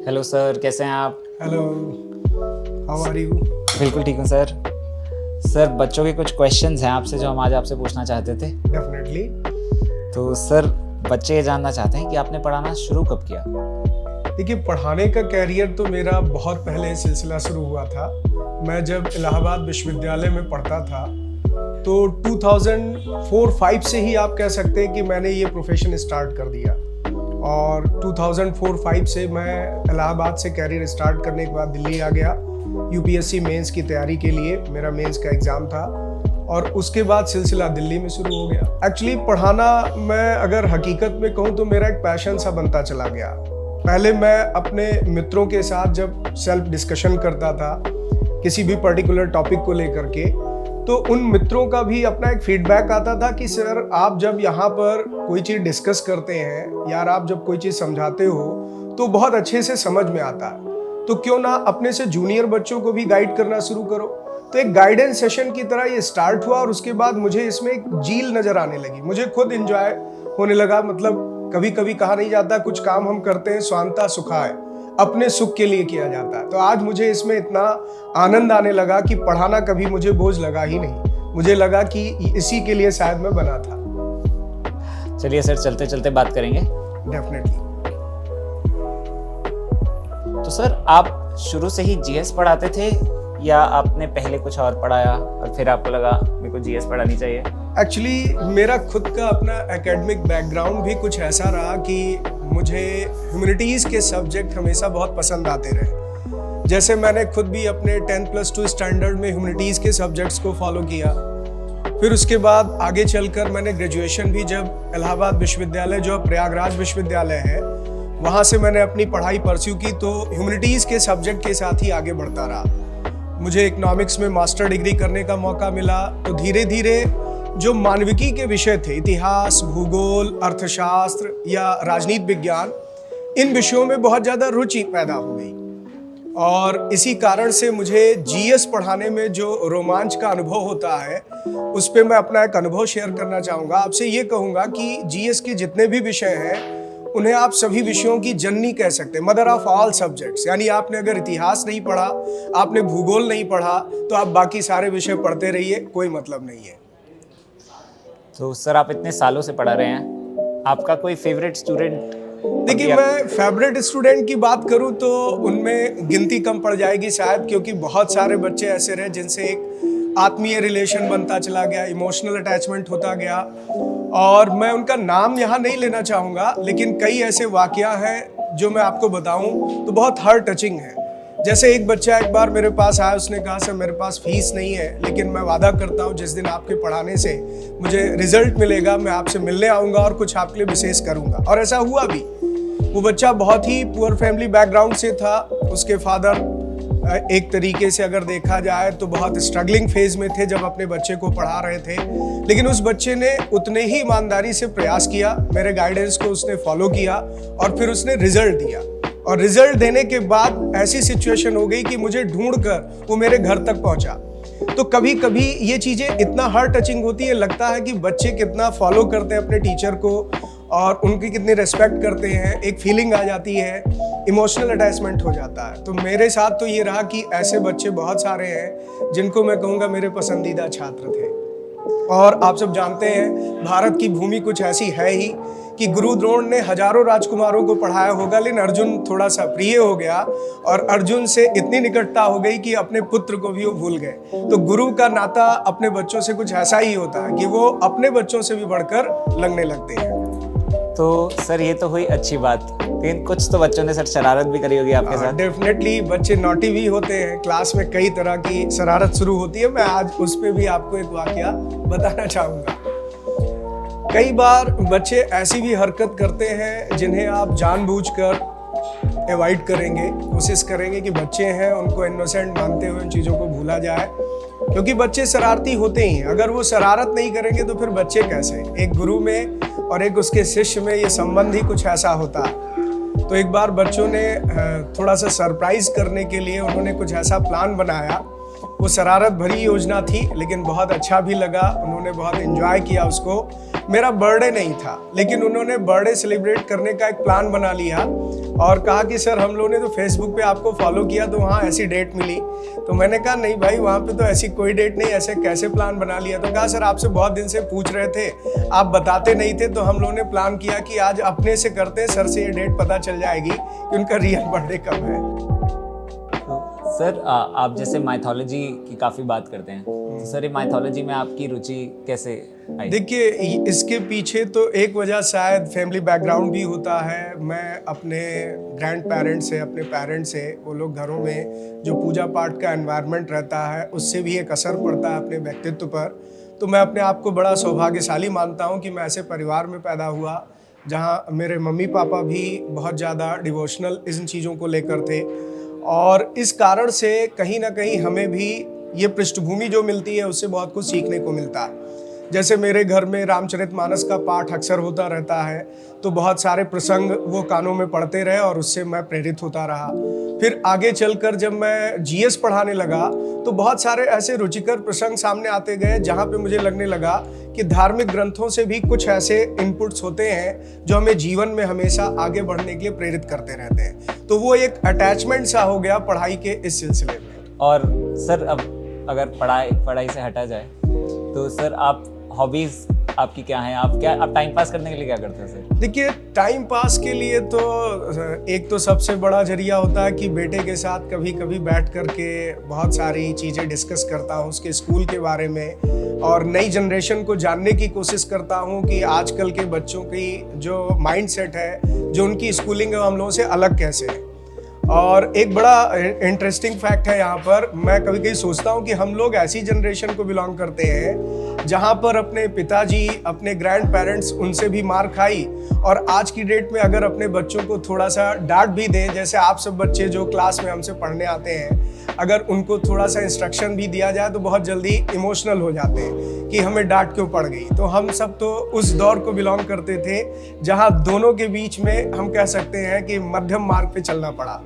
Hello sir, कैसे हैं आप? Hello, how are you? बिल्कुल ठीक हूँ सर। सर, बच्चों के कुछ क्वेश्चंस हैं आपसे जो हम आज आपसे पूछना चाहते थे। डेफिनेटली। तो सर, बच्चे ये जानना चाहते हैं कि आपने पढ़ाना शुरू कब किया? देखिए, पढ़ाने का कैरियर तो मेरा बहुत पहले सिलसिला शुरू हुआ था। मैं जब इलाहाबाद विश्वविद्यालय में पढ़ता था तो 2004-05 से ही आप कह सकते हैं कि मैंने ये प्रोफेशन स्टार्ट कर दिया। और 2004-05 से मैं इलाहाबाद से कैरियर स्टार्ट करने के बाद दिल्ली आ गया यूपीएससी मेंस की तैयारी के लिए। मेरा मेंस का एग्ज़ाम था और उसके बाद सिलसिला दिल्ली में शुरू हो गया। एक्चुअली पढ़ाना, मैं अगर हकीकत में कहूँ तो मेरा एक पैशन सा बनता चला गया। पहले मैं अपने मित्रों के साथ जब सेल्फ डिस्कशन करता था किसी भी पर्टिकुलर टॉपिक को लेकर के, तो उन मित्रों का भी अपना एक फीडबैक आता था कि सर, आप जब यहाँ पर कोई चीज़ डिस्कस करते हैं या आप जब कोई चीज़ समझाते हो तो बहुत अच्छे से समझ में आता है, तो क्यों ना अपने से जूनियर बच्चों को भी गाइड करना शुरू करो। तो एक गाइडेंस सेशन की तरह ये स्टार्ट हुआ और उसके बाद मुझे इसमें एक झील नज़र आने लगी। मुझे खुद एंजॉय होने लगा। मतलब कभी कभी कहा नहीं जाता, कुछ काम हम करते हैं स्वांता सुखाय, अपने सुख के लिए किया जाता है। तो आज मुझे इसमें इतना आनंद आने लगा कि पढ़ाना कभी मुझे बोझ लगा ही नहीं। मुझे लगा कि इसी के लिए शायद मैं बना था। चलिए सर, चलते चलते बात करेंगे। डेफिनेटली। तो सर, आप शुरू से ही जीएस पढ़ाते थे या आपने पहले कुछ और पढ़ाया और फिर आपको लगा मेरे को जीएस पढ़ानी चाहिए? एक्चुअली मेरा खुद का अपना एकेडमिक बैकग्राउंड भी कुछ ऐसा रहा कि मुझे ह्यूमैनिटीज़ के सब्जेक्ट हमेशा बहुत पसंद आते रहे। जैसे मैंने खुद भी अपने 10+2 स्टैंडर्ड में ह्यूमैनिटीज़ के सब्जेक्ट्स को फॉलो किया। फिर उसके बाद आगे चलकर मैंने ग्रेजुएशन भी जब इलाहाबाद विश्वविद्यालय, जो प्रयागराज विश्वविद्यालय है, वहाँ से मैंने अपनी पढ़ाई परस्यू की, तो ह्यूमैनिटीज़ के सब्जेक्ट के साथ ही आगे बढ़ता रहा। मुझे इकोनॉमिक्स में मास्टर डिग्री करने का मौका मिला। तो धीरे धीरे जो मानविकी के विषय थे, इतिहास, भूगोल, अर्थशास्त्र या राजनीति विज्ञान, इन विषयों में बहुत ज़्यादा रुचि पैदा हो गई। और इसी कारण से मुझे जीएस पढ़ाने में जो रोमांच का अनुभव होता है, उस पर मैं अपना एक अनुभव शेयर करना चाहूँगा। आपसे ये कहूँगा कि जीएस के जितने भी विषय हैं उन्हें आप सभी विषयों की जननी कह सकते हैं, मदर ऑफ ऑल सब्जेक्ट्स। यानी आपने अगर इतिहास नहीं पढ़ा, आपने भूगोल नहीं पढ़ा, तो आप बाकी सारे विषय पढ़ते रहिए, कोई मतलब नहीं है। तो सर, आप इतने सालों से पढ़ा रहे हैं, आपका कोई फेवरेट स्टूडेंट? देखिए, मैं फेवरेट स्टूडेंट की बात करूं तो उनमें गिनती कम पड़ जाएगी शायद, क्योंकि बहुत सारे बच्चे ऐसे रहे जिनसे एक आत्मीय रिलेशन बनता चला गया, इमोशनल अटैचमेंट होता गया। और मैं उनका नाम यहाँ नहीं लेना चाहूँगा, लेकिन कई ऐसे वाकया हैं जो मैं आपको बताऊँ तो बहुत हार्ट टचिंग है। जैसे एक बच्चा एक बार मेरे पास आया, उसने कहा सर, मेरे पास फीस नहीं है, लेकिन मैं वादा करता हूँ जिस दिन आपके पढ़ाने से मुझे रिजल्ट मिलेगा, मैं आपसे मिलने आऊँगा और कुछ आपके लिए विशेष करूँगा। और ऐसा हुआ भी। वो बच्चा बहुत ही पुअर फैमिली बैकग्राउंड से था। उसके फादर एक तरीके से अगर देखा जाए तो बहुत स्ट्रगलिंग फेज में थे जब अपने बच्चे को पढ़ा रहे थे, लेकिन उस बच्चे ने उतने ही ईमानदारी से प्रयास किया, मेरे गाइडेंस को उसने फॉलो किया और फिर उसने रिजल्ट दिया। और रिजल्ट देने के बाद ऐसी सिचुएशन हो गई कि मुझे ढूंढकर वो मेरे घर तक पहुंचा। तो कभी कभी ये चीज़ें इतना हार्ट टचिंग होती है, लगता है कि बच्चे कितना फॉलो करते हैं अपने टीचर को और उनकी कितनी रिस्पेक्ट करते हैं। एक फीलिंग आ जाती है, इमोशनल अटैचमेंट हो जाता है। तो मेरे साथ तो ये रहा कि ऐसे बच्चे बहुत सारे हैं जिनको मैं कहूँगा मेरे पसंदीदा छात्र थे। और आप सब जानते हैं, भारत की भूमि कुछ ऐसी है ही कि गुरु द्रोण ने हजारों राजकुमारों को पढ़ाया होगा, लेकिन अर्जुन थोड़ा सा प्रिय हो गया और अर्जुन से इतनी निकटता हो गई कि अपने पुत्र को भी वो भूल गए। तो गुरु का नाता अपने बच्चों से कुछ ऐसा ही होता है कि वो अपने बच्चों से भी बढ़कर लगने लगते हैं। तो सर, ये तो हुई अच्छी बात, लेकिन कुछ तो बच्चों ने सर शरारत भी करी होगी आपके साथ? डेफिनेटली, बच्चे नॉटी भी होते हैं। क्लास में कई तरह की शरारत शुरू होती है। मैं आज उस पर भी आपको एक वाकया बताना चाहूँगा। कई बार बच्चे ऐसी भी हरकत करते हैं जिन्हें आप जानबूझकर अवॉइड करेंगे, कोशिश करेंगे कि बच्चे हैं, उनको इनोसेंट मानते हुए उन चीज़ों को भूला जाए, क्योंकि बच्चे शरारती होते ही हैं। अगर वो शरारत नहीं करेंगे तो फिर बच्चे कैसे? एक गुरु में और एक उसके शिष्य में ये संबंध ही कुछ ऐसा होता है। तो एक बार बच्चों ने थोड़ा सा सरप्राइज करने के लिए उन्होंने कुछ ऐसा प्लान बनाया वो शरारत भरी योजना थी, लेकिन बहुत अच्छा भी लगा, उन्होंने बहुत एंजॉय किया उसको। मेरा बर्थडे नहीं था, लेकिन उन्होंने बर्थडे सेलिब्रेट करने का एक प्लान बना लिया और कहा कि सर हम लोगों ने तो फेसबुक पे आपको फॉलो किया तो वहाँ ऐसी डेट मिली। तो मैंने कहा नहीं भाई, वहाँ पे तो ऐसी कोई डेट नहीं, ऐसे कैसे प्लान बना लिया। तो कहा सर आपसे बहुत दिन से पूछ रहे थे, आप बताते नहीं थे, तो हम लोगों ने प्लान किया कि आज अपने से करते हैं, सर से ये डेट पता चल जाएगी कि उनका रियल बर्थडे कब है। सर आप जैसे माइथोलॉजी की काफ़ी बात करते हैं, तो सर ये माइथोलॉजी में आपकी रुचि कैसे आई? देखिए, इसके पीछे तो एक वजह शायद फैमिली बैकग्राउंड भी होता है। मैं अपने ग्रैंड पेरेंट्स से, अपने पेरेंट्स से, वो लोग घरों में जो पूजा पाठ का एनवायरनमेंट रहता है उससे भी एक असर पड़ता है अपने व्यक्तित्व पर। तो मैं अपने आप को बड़ा सौभाग्यशाली मानता हूँ कि मैं ऐसे परिवार में पैदा हुआ जहाँ मेरे मम्मी पापा भी बहुत ज़्यादा डिवोशनल इन चीज़ों को लेकर थे, और इस कारण से कहीं ना कहीं हमें भी ये पृष्ठभूमि जो मिलती है उससे बहुत कुछ सीखने को मिलता है। जैसे मेरे घर में रामचरितमानस का पाठ अक्सर होता रहता है, तो बहुत सारे प्रसंग वो कानों में पढ़ते रहे और उससे मैं प्रेरित होता रहा। फिर आगे चलकर जब मैं जीएस पढ़ाने लगा तो बहुत सारे ऐसे रुचिकर प्रसंग सामने आते गए जहाँ पे मुझे लगने लगा कि धार्मिक ग्रंथों से भी कुछ ऐसे इनपुट्स होते हैं जो हमें जीवन में हमेशा आगे बढ़ने के लिए प्रेरित करते रहते हैं। तो वो एक अटैचमेंट सा हो गया पढ़ाई के इस सिलसिले में। और सर अब अगर पढ़ाई से हटा जाए तो सर आप हॉबीज आपकी क्या हैं? आप टाइम पास करने के लिए क्या करते हैं सर? देखिए, टाइम पास के लिए तो एक तो सबसे बड़ा जरिया होता है कि बेटे के साथ कभी कभी बैठ करके बहुत सारी चीज़ें डिस्कस करता हूँ उसके स्कूल के बारे में, और नई जनरेशन को जानने की कोशिश करता हूँ कि आजकल के बच्चों की जो माइंडसेट है, जो उनकी स्कूलिंग है, हम लोगों से अलग कैसे है। और एक बड़ा इंटरेस्टिंग फैक्ट है यहाँ पर, मैं कभी कभी सोचता हूँ कि हम लोग ऐसी जनरेशन को बिलोंग करते हैं जहाँ पर अपने पिताजी, अपने ग्रैंड पेरेंट्स, उनसे भी मार खाई, और आज की डेट में अगर अपने बच्चों को थोड़ा सा डांट भी दें, जैसे आप सब बच्चे जो क्लास में हमसे पढ़ने आते हैं, अगर उनको थोड़ा सा इंस्ट्रक्शन भी दिया जाए तो बहुत जल्दी इमोशनल हो जाते हैं कि हमें डांट क्यों पड़ गई। तो हम सब तो उस दौर को बिलोंग करते थे जहाँ दोनों के बीच में हम कह सकते हैं कि मध्यम मार्ग पे चलना पड़ा।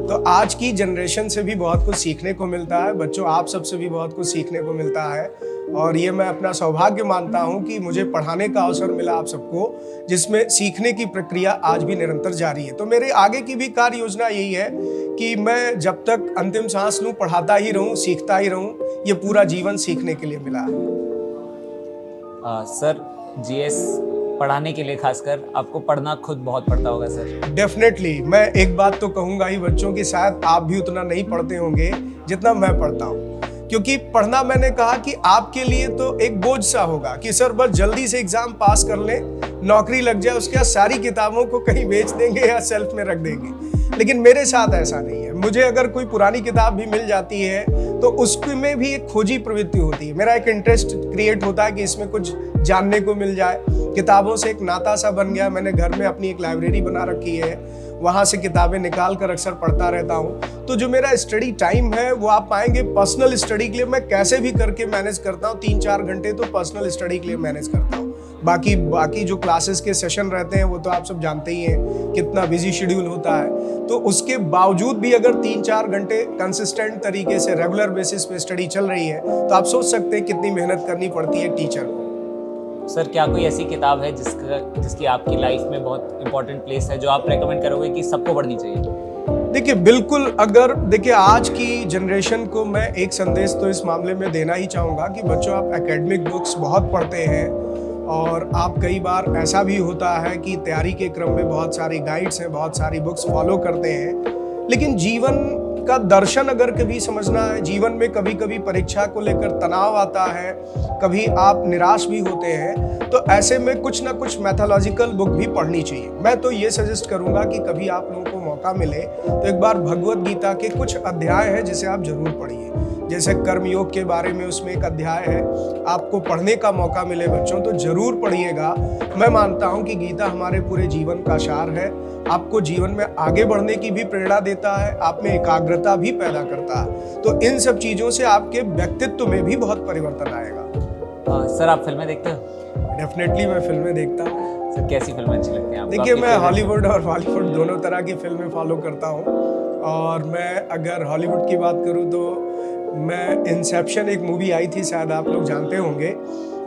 तो आज की जनरेशन से भी बहुत कुछ सीखने को मिलता है बच्चों, आप सबसे भी बहुत कुछ सीखने को मिलता है, और ये मैं अपना सौभाग्य मानता हूँ कि मुझे पढ़ाने का अवसर मिला आप सबको, जिसमें सीखने की प्रक्रिया आज भी निरंतर जारी है। तो मेरे आगे की भी कार्य योजना यही है कि मैं जब तक अंतिम सांस लूँ पढ़ाता ही रहूँ, सीखता ही रहूँ। ये पूरा जीवन सीखने के लिए मिला है। सर जीएस पढ़ाने के लिए खासकर आपको पढ़ना खुद बहुत पड़ता होगा सर? डेफिनेटली, मैं एक बात तो कहूँगा ही बच्चों की, शायद आप भी उतना नहीं पढ़ते होंगे जितना मैं पढ़ता हूँ, क्योंकि पढ़ना मैंने कहा कि आपके लिए तो एक बोझ सा होगा कि सर बस जल्दी से एग्जाम पास कर लें, नौकरी लग जाए, उसके बाद सारी किताबों को कहीं बेच देंगे या सेल्फ में रख देंगे। लेकिन मेरे साथ ऐसा नहीं है। मुझे अगर कोई पुरानी किताब भी मिल जाती है तो उसमें भी एक खोजी प्रवृत्ति होती है, मेरा एक इंटरेस्ट क्रिएट होता है कि इसमें कुछ जानने को मिल जाए। किताबों से एक नाता सा बन गया। मैंने घर में अपनी एक लाइब्रेरी बना रखी है, वहाँ से किताबें निकाल कर अक्सर पढ़ता रहता हूँ। तो जो मेरा स्टडी टाइम है वो आप पाएंगे पर्सनल स्टडी के लिए मैं कैसे भी करके मैनेज करता हूँ। 3-4 घंटे तो पर्सनल स्टडी के लिए मैनेज करता हूँ। बाकी जो क्लासेस के सेशन रहते हैं वो तो आप सब जानते ही हैं कितना बिजी शेड्यूल होता है। तो उसके बावजूद भी अगर 3-4 घंटे कंसिस्टेंट तरीके से रेगुलर बेसिस पे स्टडी चल रही है तो आप सोच सकते हैं कितनी मेहनत करनी पड़ती है टीचर को। सर क्या कोई ऐसी किताब है जिसकी आपकी लाइफ में बहुत इंपॉर्टेंट प्लेस है, जो आप रेकमेंड करोगे कि सबको पढ़नी चाहिए? देखिए बिल्कुल, अगर देखिए आज की जनरेशन को मैं एक संदेश तो इस मामले में देना ही चाहूँगा कि बच्चों आप एकेडमिक बुक्स बहुत पढ़ते हैं, और आप कई बार ऐसा भी होता है कि तैयारी के क्रम में बहुत सारी गाइड्स हैं, बहुत सारी बुक्स फॉलो करते हैं, लेकिन जीवन का दर्शन अगर कभी समझना है, जीवन में कभी कभी परीक्षा को लेकर तनाव आता है, कभी आप निराश भी होते हैं, तो ऐसे में कुछ ना कुछ मैथोलॉजिकल बुक भी पढ़नी चाहिए। मैं तो ये सजेस्ट करूंगा कि कभी आप लोगों को मौका मिले तो एक बार भगवद गीता के कुछ अध्याय है जिसे आप जरूर पढ़िए। जैसे कर्मयोग के बारे में उसमें एक अध्याय है, आपको पढ़ने का मौका मिले बच्चों तो जरूर पढ़िएगा। मैं मानता हूं कि गीता हमारे पूरे जीवन का सार है, आपको जीवन में आगे बढ़ने की भी प्रेरणा देता है, आप में एकाग्रता भी पैदा करता है। तो इन सब चीज़ों से आपके व्यक्तित्व में भी बहुत परिवर्तन आएगा। सर आप फिल्में देखते हो? डेफिनेटली मैं फिल्में देखता हूँ। सर कैसी फिल्में अच्छी लगती हैं आपको? देखिए मैं हॉलीवुड और बॉलीवुड दोनों तरह की फिल्में फॉलो करता हूँ, और मैं अगर हॉलीवुड की बात करूँ तो मैं इंसेप्शन एक मूवी आई थी, शायद आप लोग जानते होंगे,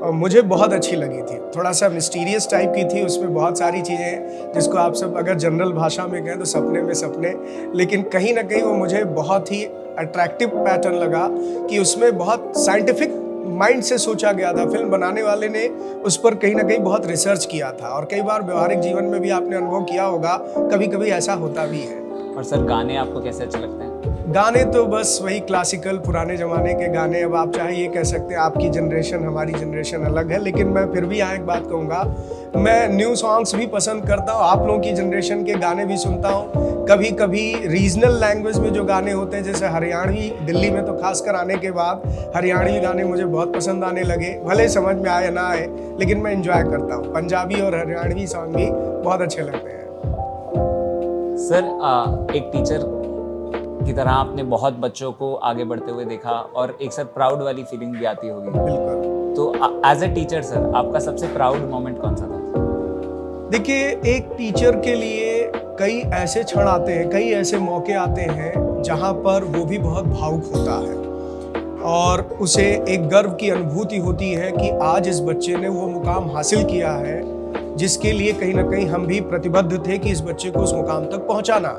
और मुझे बहुत अच्छी लगी थी। थोड़ा सा मिस्टीरियस टाइप की थी, उसमें बहुत सारी चीज़ें जिसको आप सब अगर जनरल भाषा में कहें तो सपने में सपने, लेकिन कहीं ना कहीं वो मुझे बहुत ही अट्रैक्टिव पैटर्न लगा कि उसमें बहुत साइंटिफिक माइंड से सोचा गया था। फिल्म बनाने वाले ने उस पर कहीं ना कहीं बहुत रिसर्च किया था, और कई बार व्यवहारिक जीवन में भी आपने अनुभव किया होगा, कभी कभी ऐसा होता भी है। और सर गाने आपको कैसे अच्छे लगते हैं? गाने तो बस वही क्लासिकल पुराने ज़माने के गाने। अब आप चाहे ये कह सकते हैं आपकी जनरेशन हमारी जनरेशन अलग है, लेकिन मैं फिर भी यहाँ एक बात कहूँगा, मैं न्यू सॉन्ग्स भी पसंद करता हूँ, आप लोगों की जनरेशन के गाने भी सुनता हूँ। कभी कभी रीजनल लैंग्वेज में जो गाने होते हैं, जैसे हरियाणवी, दिल्ली में तो खासकर आने के बाद हरियाणवी गाने मुझे बहुत पसंद आने लगे। भले समझ में आए ना आए, लेकिन मैं इंजॉय करता हूँ। पंजाबी और हरियाणवी सॉन्ग भी बहुत अच्छे लगते हैं। सर एक टीचर की तरह आपने बहुत बच्चों को आगे बढ़ते हुए देखा, और एक सर प्राउड वाली फीलिंग भी आती होगी। बिल्कुल। तो एज ए टीचर सर आपका सबसे प्राउड मोमेंट कौन सा था? देखिए, एक टीचर के लिए कई ऐसे क्षण आते हैं, कई ऐसे मौके आते हैं जहाँ पर वो भी बहुत भावुक होता है, और उसे एक गर्व की अनुभूति होती है कि आज इस बच्चे ने वो मुकाम हासिल किया है जिसके लिए कहीं ना कहीं हम भी प्रतिबद्ध थे कि इस बच्चे को उस मुकाम तक पहुँचाना।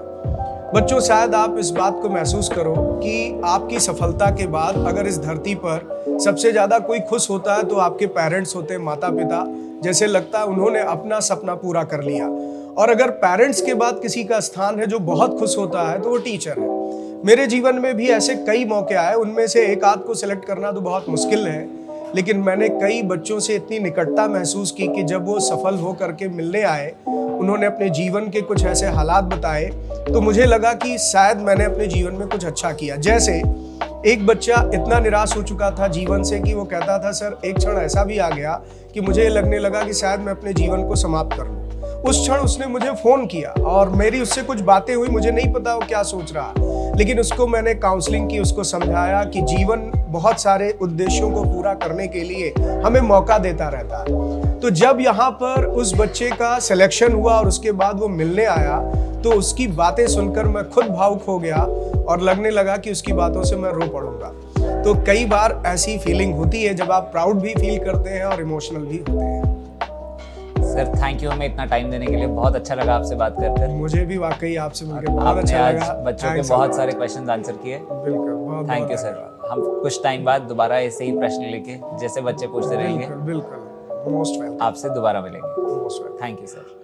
बच्चों, शायद आप इस बात को महसूस करो कि आपकी सफलता के बाद अगर इस धरती पर सबसे ज़्यादा कोई खुश होता है तो आपके पेरेंट्स होते हैं, माता पिता। जैसे लगता है उन्होंने अपना सपना पूरा कर लिया। और अगर पेरेंट्स के बाद किसी का स्थान है जो बहुत खुश होता है तो वो टीचर है। मेरे जीवन में भी ऐसे कई मौके आए, उनमें से एक आध को सिलेक्ट करना तो बहुत मुश्किल है, लेकिन मैंने कई बच्चों से इतनी निकटता महसूस की कि जब वो सफल हो करके मिलने आए, उन्होंने अपने जीवन के कुछ ऐसे हालात बताए, तो मुझे लगा कि शायद मैंने अपने जीवन में कुछ अच्छा किया। जैसे एक बच्चा इतना निराश हो चुका था जीवन से कि वो कहता था, सर एक क्षण ऐसा भी आ गया कि मुझे लगने लगा कि शायद मैं अपने जीवन को समाप्त कर लूँ। उस क्षण उसने मुझे फ़ोन किया और मेरी उससे कुछ बातें हुई, मुझे नहीं पता वो क्या सोच रहा, लेकिन उसको मैंने काउंसलिंग की, उसको समझाया कि जीवन बहुत सारे उद्देश्यों को पूरा करने के लिए हमें मौका देता रहता है। तो जब यहाँ पर उस बच्चे का सिलेक्शन हुआ और उसके बाद वो मिलने आया, तो उसकी बातें सुनकर मैं खुद भावुक हो गया और लगने लगा कि उसकी बातों से मैं रो पड़ूंगा। तो कई बार ऐसी फीलिंग होती है जब आप प्राउड भी फील करते हैं और इमोशनल भी होते हैं। सर थैंक यू, हमें इतना टाइम देने के लिए। बहुत अच्छा लगा आपसे बात कर। मुझे भी वाकई आपसे मिलकर बहुत आपने अच्छा आज लगा। बच्चों के बहुत सारे क्वेश्चन आंसर किए। बिल्कुल, बहुत थैंक यू सर। हम कुछ टाइम बाद दोबारा ऐसे ही प्रश्न लेके, जैसे बच्चे पूछते रहेंगे, बिल्कुल, मोस्ट वेलकम। आपसे दोबारा मिलेंगे। Most welcome. Thank you sir.